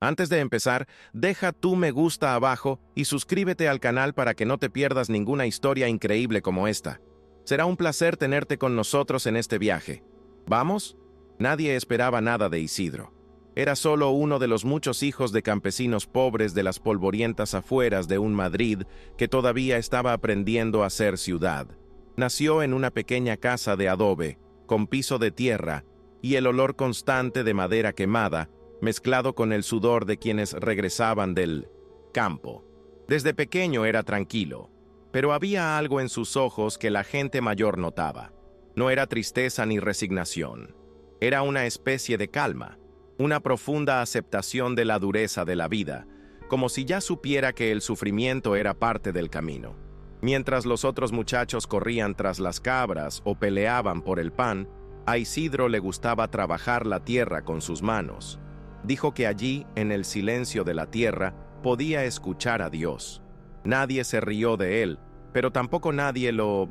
Antes de empezar, deja tu me gusta abajo y suscríbete al canal para que no te pierdas ninguna historia increíble como esta. Será un placer tenerte con nosotros en este viaje. ¿Vamos? Nadie esperaba nada de Isidro. Era solo uno de los muchos hijos de campesinos pobres de las polvorientas afueras de un Madrid que todavía estaba aprendiendo a ser ciudad. Nació en una pequeña casa de adobe, con piso de tierra, y el olor constante de madera quemada, mezclado con el sudor de quienes regresaban del campo. Desde pequeño era tranquilo, pero había algo en sus ojos que la gente mayor notaba. No era tristeza ni resignación. Era una especie de calma, una profunda aceptación de la dureza de la vida, como si ya supiera que el sufrimiento era parte del camino. Mientras los otros muchachos corrían tras las cabras o peleaban por el pan, a Isidro le gustaba trabajar la tierra con sus manos. Dijo que allí, en el silencio de la tierra, podía escuchar a Dios. Nadie se rió de él, pero tampoco nadie lo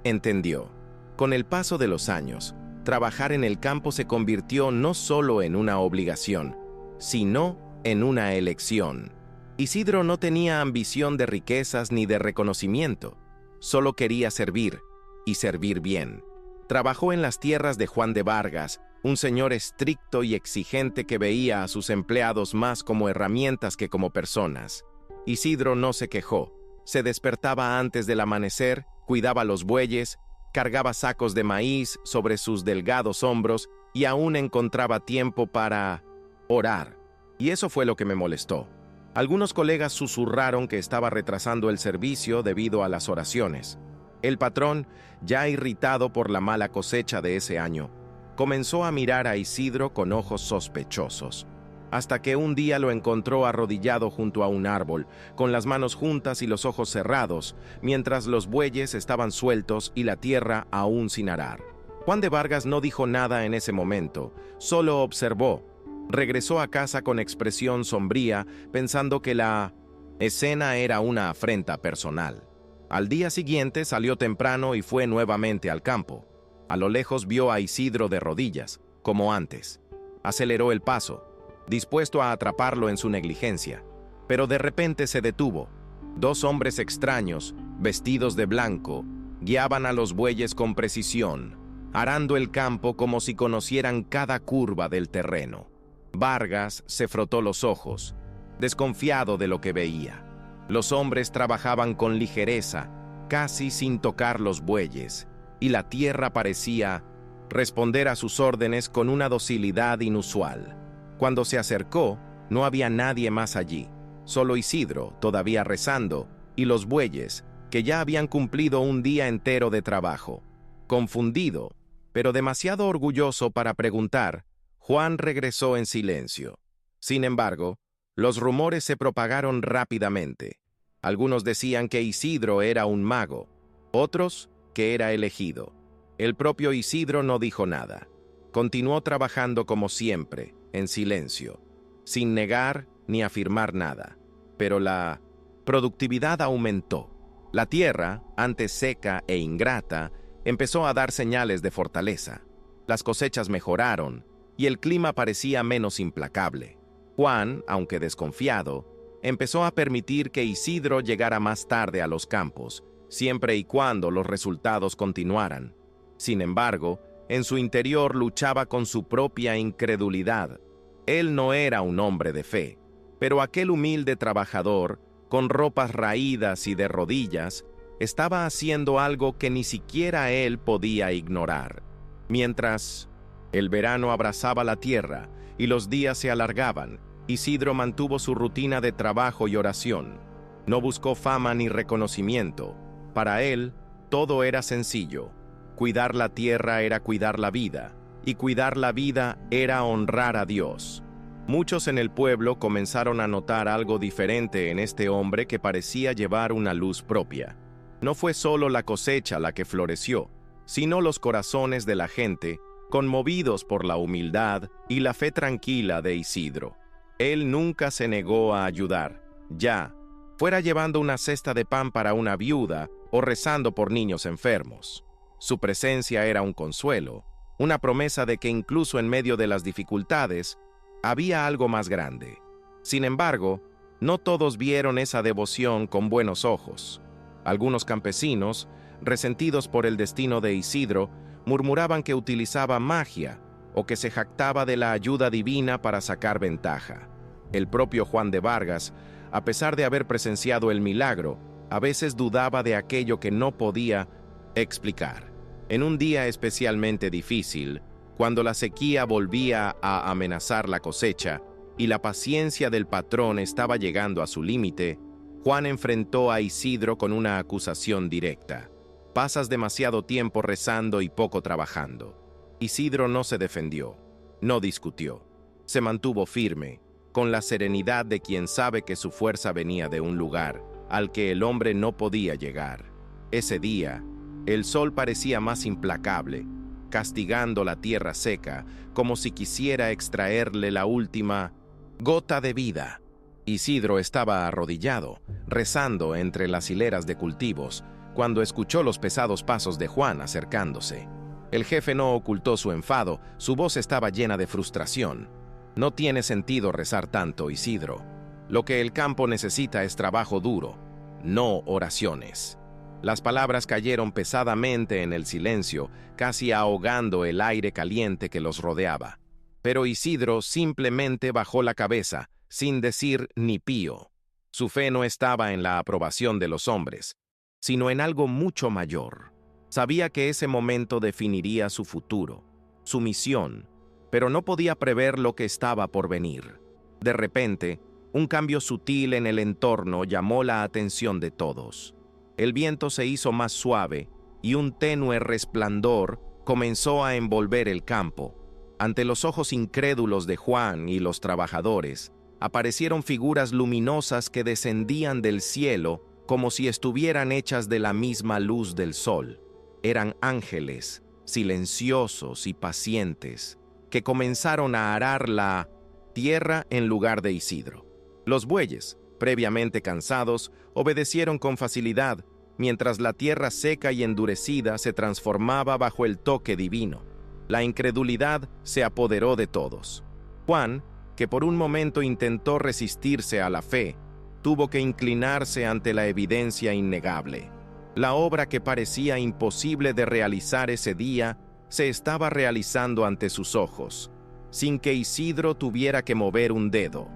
entendió. Con el paso de los años, trabajar en el campo se convirtió no solo en una obligación, sino en una elección. Isidro no tenía ambición de riquezas ni de reconocimiento, solo quería servir, y servir bien. Trabajó en las tierras de Juan de Vargas, un señor estricto y exigente que veía a sus empleados más como herramientas que como personas. Isidro no se quejó. Se despertaba antes del amanecer, cuidaba los bueyes, cargaba sacos de maíz sobre sus delgados hombros y aún encontraba tiempo para orar. Y eso fue lo que me molestó. Algunos colegas susurraron que estaba retrasando el servicio debido a las oraciones. El patrón, ya irritado por la mala cosecha de ese año, comenzó a mirar a Isidro con ojos sospechosos, hasta que un día lo encontró arrodillado junto a un árbol, con las manos juntas y los ojos cerrados, mientras los bueyes estaban sueltos y la tierra aún sin arar. Juan de Vargas no dijo nada en ese momento, solo observó. Regresó a casa con expresión sombría, pensando que la escena era una afrenta personal. Al día siguiente salió temprano y fue nuevamente al campo. A lo lejos vio a Isidro de rodillas, como antes. Aceleró el paso, dispuesto a atraparlo en su negligencia. Pero de repente se detuvo. Dos hombres extraños, vestidos de blanco, guiaban a los bueyes con precisión, arando el campo como si conocieran cada curva del terreno. Vargas se frotó los ojos, desconfiado de lo que veía. Los hombres trabajaban con ligereza, casi sin tocar los bueyes, y la tierra parecía responder a sus órdenes con una docilidad inusual. Cuando se acercó, no había nadie más allí, solo Isidro, todavía rezando, y los bueyes, que ya habían cumplido un día entero de trabajo. Confundido, pero demasiado orgulloso para preguntar, Juan regresó en silencio. Sin embargo, los rumores se propagaron rápidamente. Algunos decían que Isidro era un mago, otros que era elegido. El propio Isidro no dijo nada. Continuó trabajando como siempre, en silencio, sin negar ni afirmar nada. Pero la productividad aumentó. La tierra, antes seca e ingrata, empezó a dar señales de fortaleza. Las cosechas mejoraron y el clima parecía menos implacable. Juan, aunque desconfiado, empezó a permitir que Isidro llegara más tarde a los campos, siempre y cuando los resultados continuaran. Sin embargo, en su interior luchaba con su propia incredulidad. Él no era un hombre de fe, pero aquel humilde trabajador, con ropas raídas y de rodillas, estaba haciendo algo que ni siquiera él podía ignorar. Mientras el verano abrazaba la tierra y los días se alargaban, Isidro mantuvo su rutina de trabajo y oración. No buscó fama ni reconocimiento. Para él, todo era sencillo. Cuidar la tierra era cuidar la vida, y cuidar la vida era honrar a Dios. Muchos en el pueblo comenzaron a notar algo diferente en este hombre que parecía llevar una luz propia. No fue solo la cosecha la que floreció, sino los corazones de la gente, conmovidos por la humildad y la fe tranquila de Isidro. Él nunca se negó a ayudar, ya fuera llevando una cesta de pan para una viuda o rezando por niños enfermos. Su presencia era un consuelo, una promesa de que incluso en medio de las dificultades, había algo más grande. Sin embargo, no todos vieron esa devoción con buenos ojos. Algunos campesinos, resentidos por el destino de Isidro, murmuraban que utilizaba magia o que se jactaba de la ayuda divina para sacar ventaja. El propio Juan de Vargas, a pesar de haber presenciado el milagro, a veces dudaba de aquello que no podía explicar. En un día especialmente difícil, cuando la sequía volvía a amenazar la cosecha y la paciencia del patrón estaba llegando a su límite, Juan enfrentó a Isidro con una acusación directa. Pasas demasiado tiempo rezando y poco trabajando. Isidro no se defendió, no discutió. Se mantuvo firme, con la serenidad de quien sabe que su fuerza venía de un lugar al que el hombre no podía llegar. Ese día, el sol parecía más implacable, castigando la tierra seca, como si quisiera extraerle la última gota de vida. Isidro estaba arrodillado, rezando entre las hileras de cultivos, cuando escuchó los pesados pasos de Juan acercándose. El jefe no ocultó su enfado, su voz estaba llena de frustración. No tiene sentido rezar tanto, Isidro. Lo que el campo necesita es trabajo duro, no oraciones. Las palabras cayeron pesadamente en el silencio, casi ahogando el aire caliente que los rodeaba. Pero Isidro simplemente bajó la cabeza, sin decir ni pío. Su fe no estaba en la aprobación de los hombres, sino en algo mucho mayor. Sabía que ese momento definiría su futuro, su misión, pero no podía prever lo que estaba por venir. De repente, un cambio sutil en el entorno llamó la atención de todos. El viento se hizo más suave y un tenue resplandor comenzó a envolver el campo. Ante los ojos incrédulos de Juan y los trabajadores, aparecieron figuras luminosas que descendían del cielo como si estuvieran hechas de la misma luz del sol. Eran ángeles, silenciosos y pacientes, que comenzaron a arar la tierra en lugar de Isidro. Los bueyes, previamente cansados, obedecieron con facilidad, mientras la tierra seca y endurecida se transformaba bajo el toque divino. La incredulidad se apoderó de todos. Juan, que por un momento intentó resistirse a la fe, tuvo que inclinarse ante la evidencia innegable. La obra que parecía imposible de realizar ese día se estaba realizando ante sus ojos, sin que Isidro tuviera que mover un dedo.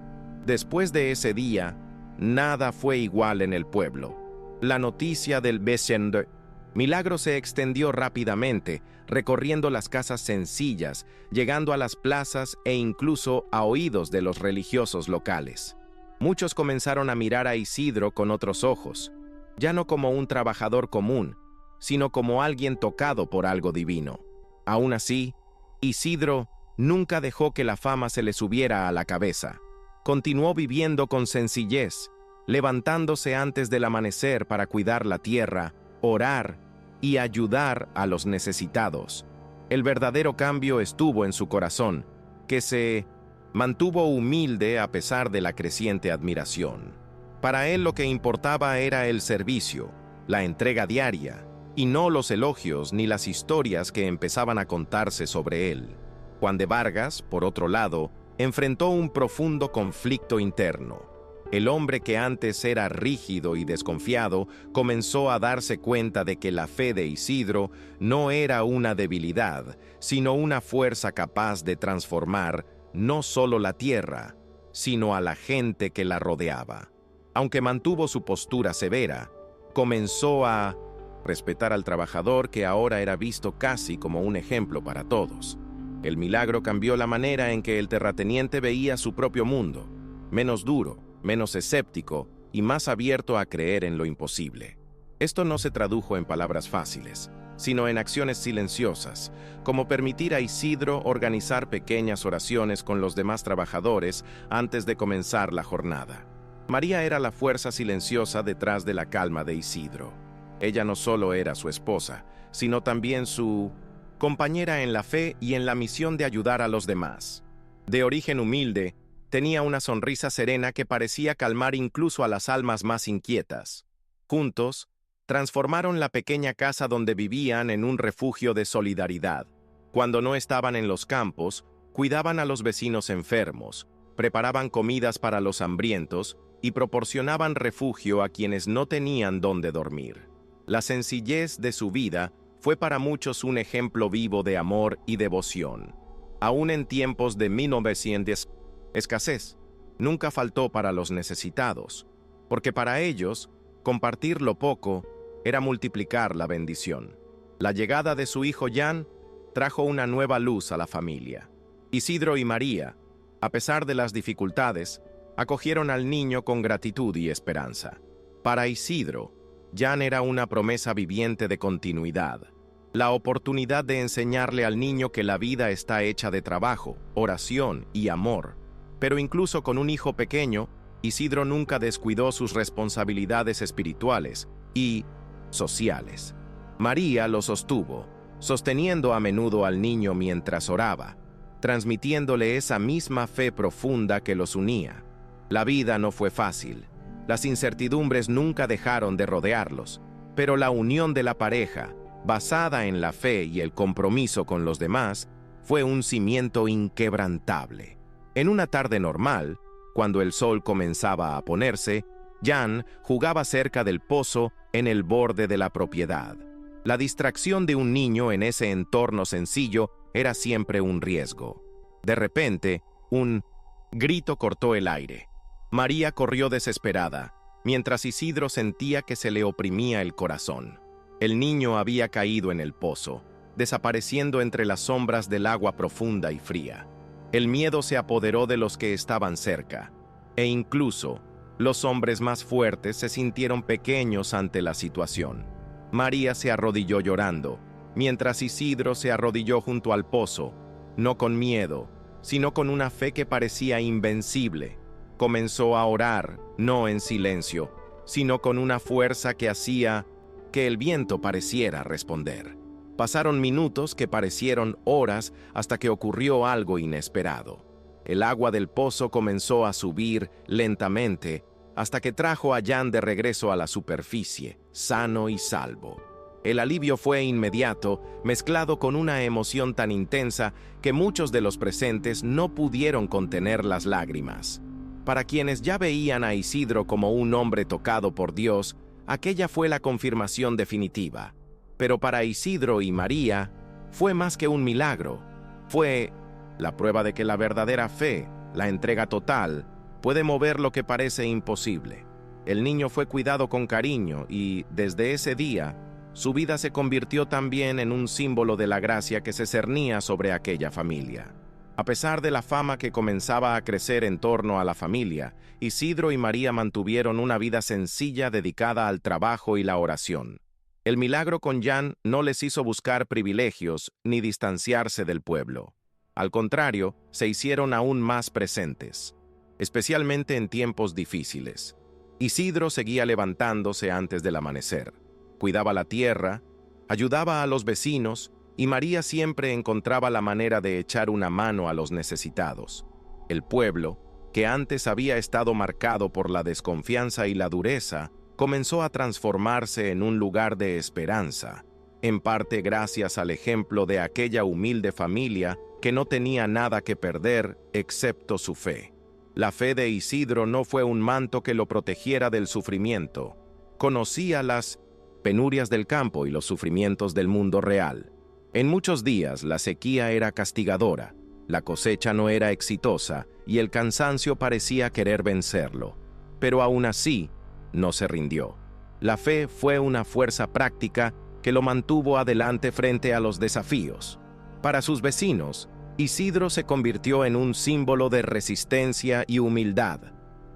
Después de ese día, nada fue igual en el pueblo. La noticia del milagro se extendió rápidamente, recorriendo las casas sencillas, llegando a las plazas e incluso a oídos de los religiosos locales. Muchos comenzaron a mirar a Isidro con otros ojos, ya no como un trabajador común, sino como alguien tocado por algo divino. Aún así, Isidro nunca dejó que la fama se le subiera a la cabeza. Continuó viviendo con sencillez, levantándose antes del amanecer para cuidar la tierra, orar y ayudar a los necesitados. El verdadero cambio estuvo en su corazón, que se mantuvo humilde a pesar de la creciente admiración. Para él lo que importaba era el servicio, la entrega diaria, y no los elogios ni las historias que empezaban a contarse sobre él. Juan de Vargas, por otro lado, enfrentó un profundo conflicto interno. El hombre que antes era rígido y desconfiado comenzó a darse cuenta de que la fe de Isidro no era una debilidad, sino una fuerza capaz de transformar no solo la tierra, sino a la gente que la rodeaba. Aunque mantuvo su postura severa, comenzó a respetar al trabajador que ahora era visto casi como un ejemplo para todos. El milagro cambió la manera en que el terrateniente veía su propio mundo, menos duro, menos escéptico y más abierto a creer en lo imposible. Esto no se tradujo en palabras fáciles, sino en acciones silenciosas, como permitir a Isidro organizar pequeñas oraciones con los demás trabajadores antes de comenzar la jornada. María era la fuerza silenciosa detrás de la calma de Isidro. Ella no solo era su esposa, sino también su compañera en la fe y en la misión de ayudar a los demás. De origen humilde, tenía una sonrisa serena que parecía calmar incluso a las almas más inquietas. Juntos, transformaron la pequeña casa donde vivían en un refugio de solidaridad. Cuando no estaban en los campos, cuidaban a los vecinos enfermos, preparaban comidas para los hambrientos y proporcionaban refugio a quienes no tenían dónde dormir. La sencillez de su vida fue para muchos un ejemplo vivo de amor y devoción. Aún en tiempos de 1900, escasez nunca faltó para los necesitados, porque para ellos, compartir lo poco era multiplicar la bendición. La llegada de su hijo Jan trajo una nueva luz a la familia. Isidro y María, a pesar de las dificultades, acogieron al niño con gratitud y esperanza. Para Isidro, Jan era una promesa viviente de continuidad, la oportunidad de enseñarle al niño que la vida está hecha de trabajo, oración y amor. Pero incluso con un hijo pequeño, Isidro nunca descuidó sus responsabilidades espirituales y sociales. María lo sostuvo, sosteniendo a menudo al niño mientras oraba, transmitiéndole esa misma fe profunda que los unía. La vida no fue fácil, las incertidumbres nunca dejaron de rodearlos, pero la unión de la pareja, basada en la fe y el compromiso con los demás, fue un cimiento inquebrantable. En una tarde normal, cuando el sol comenzaba a ponerse, Jan jugaba cerca del pozo en el borde de la propiedad. La distracción de un niño en ese entorno sencillo era siempre un riesgo. De repente, un grito cortó el aire. María corrió desesperada, mientras Isidro sentía que se le oprimía el corazón. El niño había caído en el pozo, desapareciendo entre las sombras del agua profunda y fría. El miedo se apoderó de los que estaban cerca, e incluso los hombres más fuertes se sintieron pequeños ante la situación. María se arrodilló llorando, mientras Isidro se arrodilló junto al pozo, no con miedo, sino con una fe que parecía invencible. Comenzó a orar, no en silencio, sino con una fuerza que hacía que el viento pareciera responder. Pasaron minutos que parecieron horas hasta que ocurrió algo inesperado. El agua del pozo comenzó a subir lentamente hasta que trajo a Jan de regreso a la superficie, sano y salvo. El alivio fue inmediato, mezclado con una emoción tan intensa que muchos de los presentes no pudieron contener las lágrimas. Para quienes ya veían a Isidro como un hombre tocado por Dios, aquella fue la confirmación definitiva. Pero para Isidro y María, fue más que un milagro. Fue la prueba de que la verdadera fe, la entrega total, puede mover lo que parece imposible. El niño fue cuidado con cariño y, desde ese día, su vida se convirtió también en un símbolo de la gracia que se cernía sobre aquella familia. A pesar de la fama que comenzaba a crecer en torno a la familia, Isidro y María mantuvieron una vida sencilla dedicada al trabajo y la oración. El milagro con Jan no les hizo buscar privilegios ni distanciarse del pueblo. Al contrario, se hicieron aún más presentes, especialmente en tiempos difíciles. Isidro seguía levantándose antes del amanecer, cuidaba la tierra, ayudaba a los vecinos, y María siempre encontraba la manera de echar una mano a los necesitados. El pueblo, que antes había estado marcado por la desconfianza y la dureza, comenzó a transformarse en un lugar de esperanza, en parte gracias al ejemplo de aquella humilde familia que no tenía nada que perder excepto su fe. La fe de Isidro no fue un manto que lo protegiera del sufrimiento. Conocía las penurias del campo y los sufrimientos del mundo real. En muchos días la sequía era castigadora, la cosecha no era exitosa y el cansancio parecía querer vencerlo. Pero aún así, no se rindió. La fe fue una fuerza práctica que lo mantuvo adelante frente a los desafíos. Para sus vecinos, Isidro se convirtió en un símbolo de resistencia y humildad,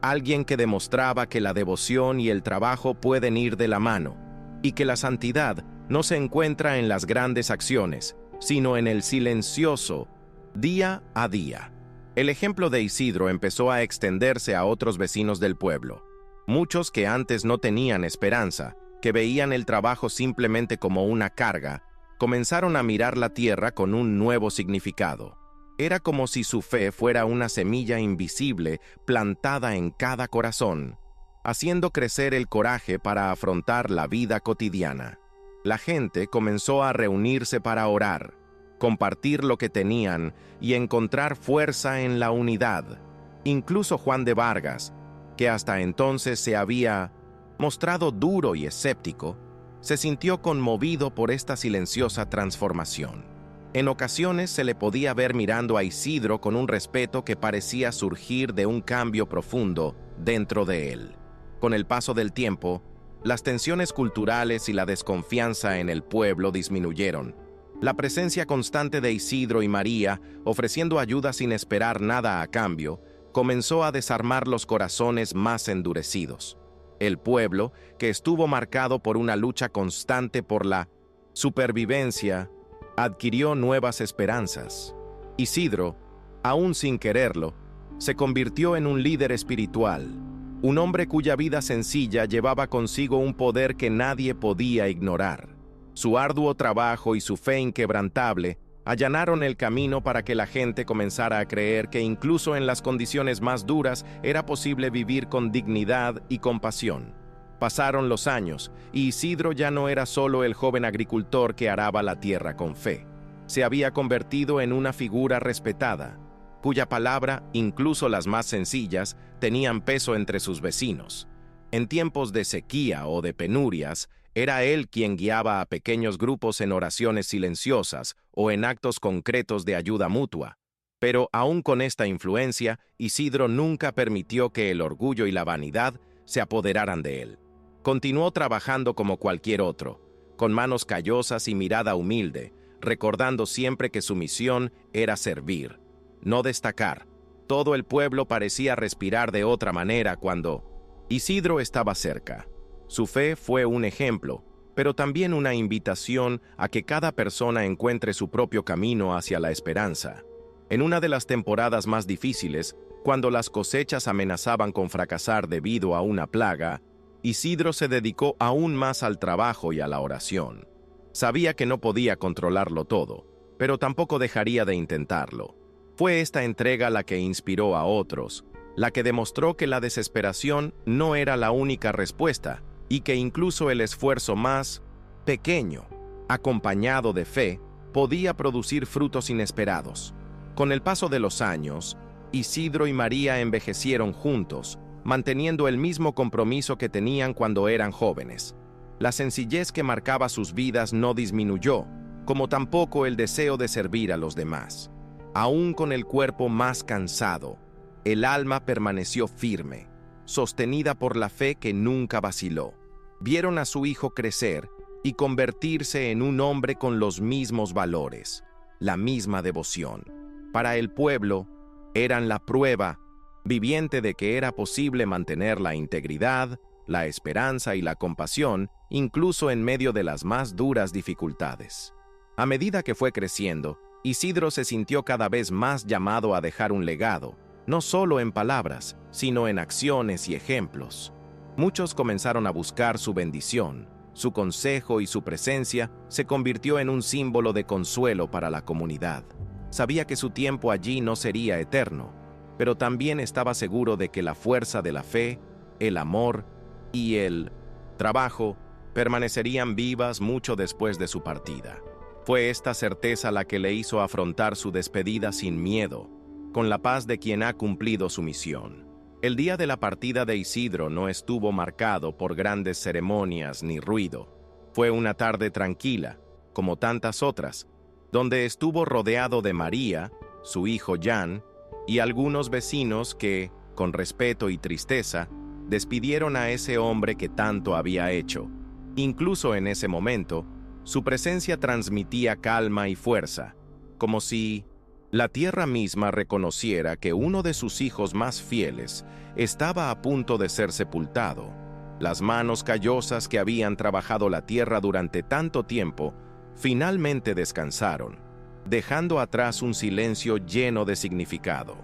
alguien que demostraba que la devoción y el trabajo pueden ir de la mano, y que la santidad no se encuentra en las grandes acciones, sino en el silencioso, día a día. El ejemplo de Isidro empezó a extenderse a otros vecinos del pueblo. Muchos que antes no tenían esperanza, que veían el trabajo simplemente como una carga, comenzaron a mirar la tierra con un nuevo significado. Era como si su fe fuera una semilla invisible plantada en cada corazón, haciendo crecer el coraje para afrontar la vida cotidiana. La gente comenzó a reunirse para orar, compartir lo que tenían y encontrar fuerza en la unidad. Incluso Juan de Vargas, que hasta entonces se había mostrado duro y escéptico, se sintió conmovido por esta silenciosa transformación. En ocasiones se le podía ver mirando a Isidro con un respeto que parecía surgir de un cambio profundo dentro de él. Con el paso del tiempo, las tensiones culturales y la desconfianza en el pueblo disminuyeron. La presencia constante de Isidro y María, ofreciendo ayuda sin esperar nada a cambio, comenzó a desarmar los corazones más endurecidos. El pueblo, que estuvo marcado por una lucha constante por la supervivencia, adquirió nuevas esperanzas. Isidro, aún sin quererlo, se convirtió en un líder espiritual, un hombre cuya vida sencilla llevaba consigo un poder que nadie podía ignorar. Su arduo trabajo y su fe inquebrantable allanaron el camino para que la gente comenzara a creer que incluso en las condiciones más duras era posible vivir con dignidad y compasión. Pasaron los años, y Isidro ya no era solo el joven agricultor que araba la tierra con fe. Se había convertido en una figura respetada, cuya palabra, incluso las más sencillas, tenían peso entre sus vecinos. En tiempos de sequía o de penurias, era él quien guiaba a pequeños grupos en oraciones silenciosas o en actos concretos de ayuda mutua. Pero aún con esta influencia, Isidro nunca permitió que el orgullo y la vanidad se apoderaran de él. Continuó trabajando como cualquier otro, con manos callosas y mirada humilde, recordando siempre que su misión era servir, no destacar. Todo el pueblo parecía respirar de otra manera cuando Isidro estaba cerca. Su fe fue un ejemplo, pero también una invitación a que cada persona encuentre su propio camino hacia la esperanza. En una de las temporadas más difíciles, cuando las cosechas amenazaban con fracasar debido a una plaga, Isidro se dedicó aún más al trabajo y a la oración. Sabía que no podía controlarlo todo, pero tampoco dejaría de intentarlo. Fue esta entrega la que inspiró a otros, la que demostró que la desesperación no era la única respuesta y que incluso el esfuerzo más pequeño, acompañado de fe, podía producir frutos inesperados. Con el paso de los años, Isidro y María envejecieron juntos, manteniendo el mismo compromiso que tenían cuando eran jóvenes. La sencillez que marcaba sus vidas no disminuyó, como tampoco el deseo de servir a los demás. Aún con el cuerpo más cansado, el alma permaneció firme, sostenida por la fe que nunca vaciló. Vieron a su hijo crecer y convertirse en un hombre con los mismos valores, la misma devoción. Para el pueblo, eran la prueba viviente de que era posible mantener la integridad, la esperanza y la compasión, incluso en medio de las más duras dificultades. A medida que fue creciendo, Isidro se sintió cada vez más llamado a dejar un legado, no solo en palabras, sino en acciones y ejemplos. Muchos comenzaron a buscar su bendición. Su consejo y su presencia se convirtió en un símbolo de consuelo para la comunidad. Sabía que su tiempo allí no sería eterno, pero también estaba seguro de que la fuerza de la fe, el amor y el trabajo permanecerían vivas mucho después de su partida. Fue esta certeza la que le hizo afrontar su despedida sin miedo, con la paz de quien ha cumplido su misión. El día de la partida de Isidro no estuvo marcado por grandes ceremonias ni ruido. Fue una tarde tranquila, como tantas otras, donde estuvo rodeado de María, su hijo Jan, y algunos vecinos que, con respeto y tristeza, despidieron a ese hombre que tanto había hecho. Incluso en ese momento, su presencia transmitía calma y fuerza, como si la tierra misma reconociera que uno de sus hijos más fieles estaba a punto de ser sepultado. Las manos callosas que habían trabajado la tierra durante tanto tiempo finalmente descansaron, dejando atrás un silencio lleno de significado.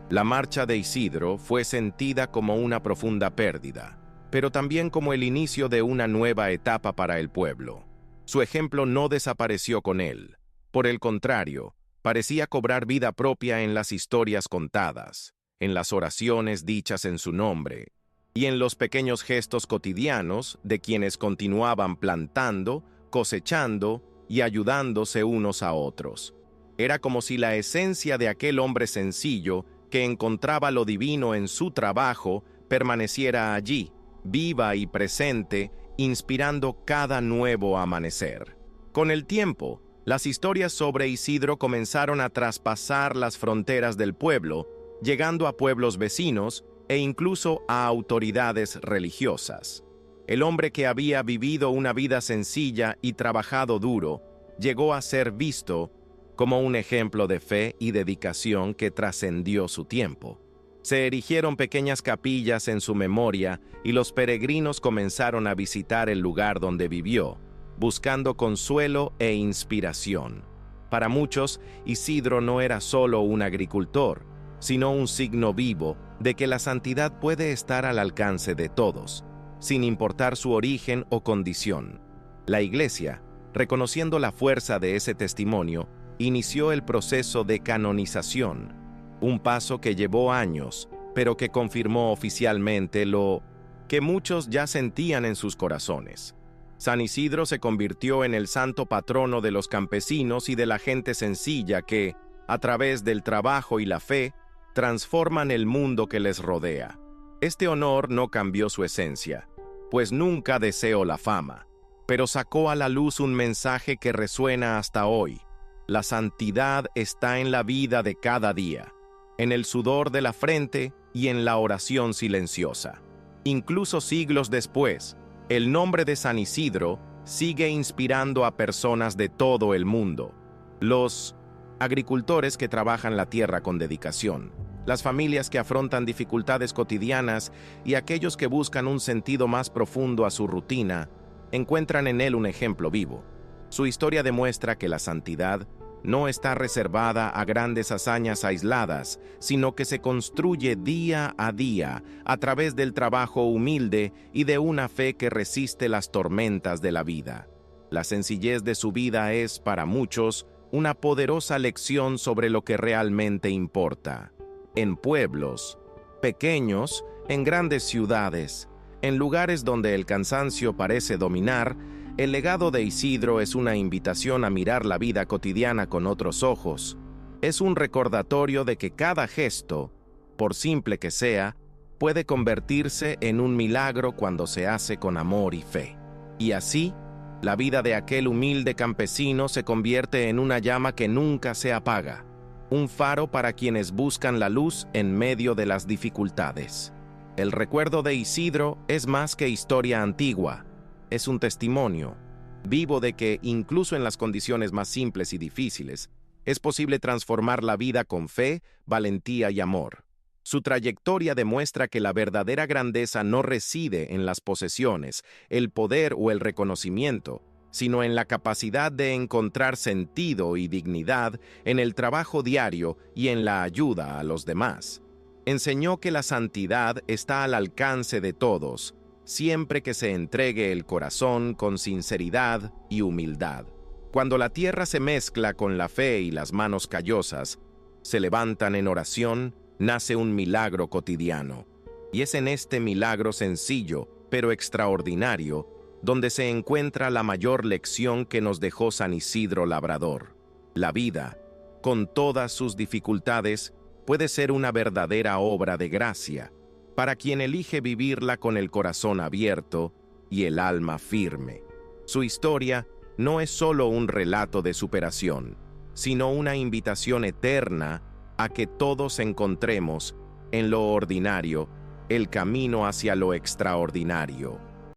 La marcha de Isidro fue sentida como una profunda pérdida, pero también como el inicio de una nueva etapa para el pueblo. Su ejemplo no desapareció con él. Por el contrario, parecía cobrar vida propia en las historias contadas, en las oraciones dichas en su nombre, y en los pequeños gestos cotidianos de quienes continuaban plantando, cosechando y ayudándose unos a otros. Era como si la esencia de aquel hombre sencillo que encontraba lo divino en su trabajo, permaneciera allí, viva y presente, inspirando cada nuevo amanecer. Con el tiempo, las historias sobre Isidro comenzaron a traspasar las fronteras del pueblo, llegando a pueblos vecinos e incluso a autoridades religiosas. El hombre que había vivido una vida sencilla y trabajado duro, llegó a ser visto como un ejemplo de fe y dedicación que trascendió su tiempo. Se erigieron pequeñas capillas en su memoria y los peregrinos comenzaron a visitar el lugar donde vivió, buscando consuelo e inspiración. Para muchos, Isidro no era solo un agricultor, sino un signo vivo de que la santidad puede estar al alcance de todos, sin importar su origen o condición. La Iglesia, reconociendo la fuerza de ese testimonio, inició el proceso de canonización, un paso que llevó años, pero que confirmó oficialmente lo que muchos ya sentían en sus corazones. San Isidro se convirtió en el santo patrono de los campesinos y de la gente sencilla que, a través del trabajo y la fe, transforman el mundo que les rodea. Este honor no cambió su esencia, pues nunca deseó la fama, pero sacó a la luz un mensaje que resuena hasta hoy. La santidad está en la vida de cada día, en el sudor de la frente y en la oración silenciosa. Incluso siglos después, el nombre de San Isidro sigue inspirando a personas de todo el mundo. Los agricultores que trabajan la tierra con dedicación, las familias que afrontan dificultades cotidianas y aquellos que buscan un sentido más profundo a su rutina, encuentran en él un ejemplo vivo. Su historia demuestra que la santidad no está reservada a grandes hazañas aisladas, sino que se construye día a día a través del trabajo humilde y de una fe que resiste las tormentas de la vida. La sencillez de su vida es, para muchos, una poderosa lección sobre lo que realmente importa. En pueblos pequeños, en grandes ciudades, en lugares donde el cansancio parece dominar, el legado de Isidro es una invitación a mirar la vida cotidiana con otros ojos. Es un recordatorio de que cada gesto, por simple que sea, puede convertirse en un milagro cuando se hace con amor y fe. Y así, la vida de aquel humilde campesino se convierte en una llama que nunca se apaga, un faro para quienes buscan la luz en medio de las dificultades. El recuerdo de Isidro es más que historia antigua, es un testimonio vivo de que, incluso en las condiciones más simples y difíciles, es posible transformar la vida con fe, valentía y amor. Su trayectoria demuestra que la verdadera grandeza no reside en las posesiones, el poder o el reconocimiento, sino en la capacidad de encontrar sentido y dignidad en el trabajo diario y en la ayuda a los demás. Enseñó que la santidad está al alcance de todos, siempre que se entregue el corazón con sinceridad y humildad. Cuando la tierra se mezcla con la fe y las manos callosas, se levantan en oración, nace un milagro cotidiano. Y es en este milagro sencillo, pero extraordinario, donde se encuentra la mayor lección que nos dejó San Isidro Labrador. La vida, con todas sus dificultades, puede ser una verdadera obra de gracia, para quien elige vivirla con el corazón abierto y el alma firme. Su historia no es solo un relato de superación, sino una invitación eterna a que todos encontremos, en lo ordinario, el camino hacia lo extraordinario.